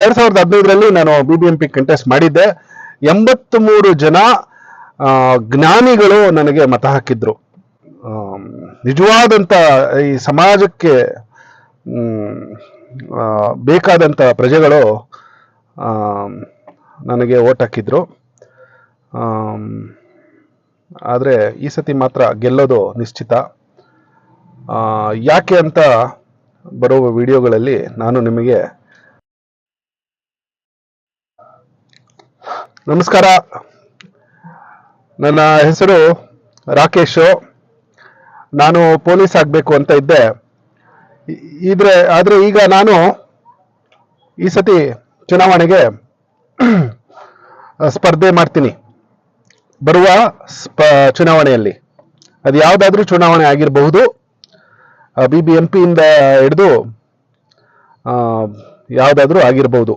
2015ರಲ್ಲಿ ನಾನು BBMP contest ಮಾಡಿದ್ದೆ. 83 ಜನ ಜ್ಞಾನಿಗಳು ನನಗೆ ಮತ ಹಾಕಿದ್ರು. ನಿಜವಾದಂತ ಈ ಸಮಾಜಕ್ಕೆ ಬೇಕಾದಂತ ಪ್ರಜೆಗಳು ನನಗೆ ಓಟ್ ಹಾಕಿದ್ರು. ಆದರೆ ಈ ಸತಿ ಮಾತ್ರ ಗೆಲ್ಲೋದು ನಿಶ್ಚಿತ. ಯಾಕೆ ಅಂತ ಬರುವ ವಿಡಿಯೋಗಳಲ್ಲಿ ನಾನು ನಿಮಗೆ ನಮಸ್ಕಾರ, ನನ್ನ ಹೆಸರು ರಾಕೇಶ್. ನಾನು ಪೊಲೀಸ್ ಆಗಬೇಕು ಅಂತ ಇದ್ದೆ. ಆದ್ರೆ ಈಗ ನಾನು ಈ ಸತಿ ಚುನಾವಣೆಗೆ ಸ್ಪರ್ಧೆ ಮಾಡ್ತೀನಿ. ಬರುವ ಚುನಾವಣೆಯಲ್ಲಿ ಅದು ಯಾವುದಾದ್ರೂ ಚುನಾವಣೆ ಆಗಿರಬಹುದು, BBMP ಇಂದ ಹಿಡಿದು ಯಾವುದಾದ್ರೂ ಆಗಿರಬಹುದು.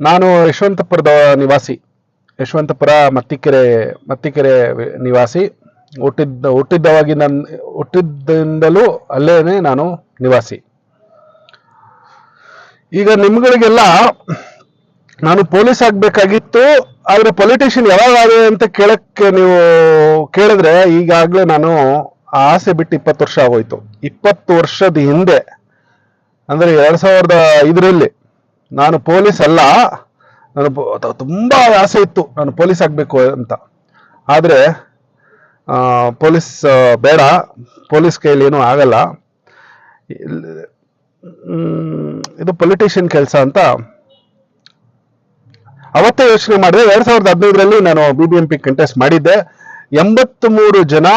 ನಾನು ಯಶವಂತಪುರದ ನಿವಾಸಿ, ಯಶವಂತಪುರ ಮತ್ತಿಕೆರೆ ನಿವಾಸಿ. ಹುಟ್ಟಿದ್ದವಾಗಲೂ ಅಲ್ಲೇನೆ ನಾನು ನಿವಾಸಿ. ಈಗ ನಿಮ್ಗಳಿಗೆಲ್ಲ ನಾನು ಪೊಲೀಸ್ ಆಗ್ಬೇಕಾಗಿತ್ತು, ಆದ್ರೆ ಪೊಲಿಟಿಷಿಯನ್ ಯಾವಾಗ ಆದೆ ಅಂತ ನೀವು ಕೇಳಿದ್ರೆ, ಈಗಾಗ್ಲೇ ನಾನು ಆ ಆಸೆ ಬಿಟ್ಟು 20 ವರ್ಷ ಆಗೋಯ್ತು. 20 ವರ್ಷದ ಹಿಂದೆ ಅಂದ್ರೆ 2005ರಲ್ಲಿ ನಾನು ಪೊಲೀಸ್ ಅಲ್ಲ, ತುಂಬಾ ಆಸೆ ಇತ್ತು ನಾನು ಪೊಲೀಸ್ ಆಗ್ಬೇಕು ಅಂತ. ಆದ್ರೆ ಪೊಲೀಸ್ ಬೇಡ, ಪೊಲೀಸ್ ಕೈಯಲ್ಲಿ ಏನೂ ಆಗಲ್ಲ, ಇದು ಪೊಲಿಟಿಷಿಯನ್ ಕೆಲಸ ಅಂತ ಅವತ್ತೇ ಯೋಚನೆ ಮಾಡಿದೆ. 2015ರಲ್ಲಿ ನಾನು BBMP ಕಂಟೆಸ್ಟ್ ಮಾಡಿದ್ದೆ. 83 ಜನ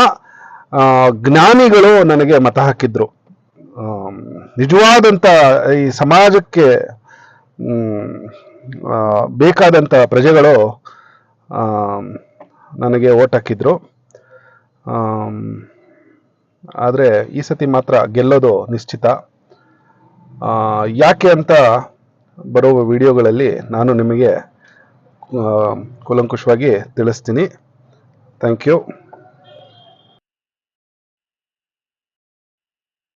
ಜ್ಞಾನಿಗಳು ನನಗೆ ಮತ ಹಾಕಿದ್ರು. ನಿಜವಾದಂತ ಈ ಸಮಾಜಕ್ಕೆ ಬೇಕಾದಂತ ಪ್ರಜೆಗಳು ನನಗೆ ಓಟ್ ಹಾಕಿದ್ರು. ಆದರೆ ಈ ಸತಿ ಮಾತ್ರ ಗೆಲ್ಲೋದು ನಿಶ್ಚಿತ. ಯಾಕೆ ಅಂತ ಬರುವ ವಿಡಿಯೋಗಳಲ್ಲಿ ನಾನು ನಿಮಗೆ ಕೂಲಂಕುಷವಾಗಿ ತಿಳಿಸ್ತೀನಿ. Thank you.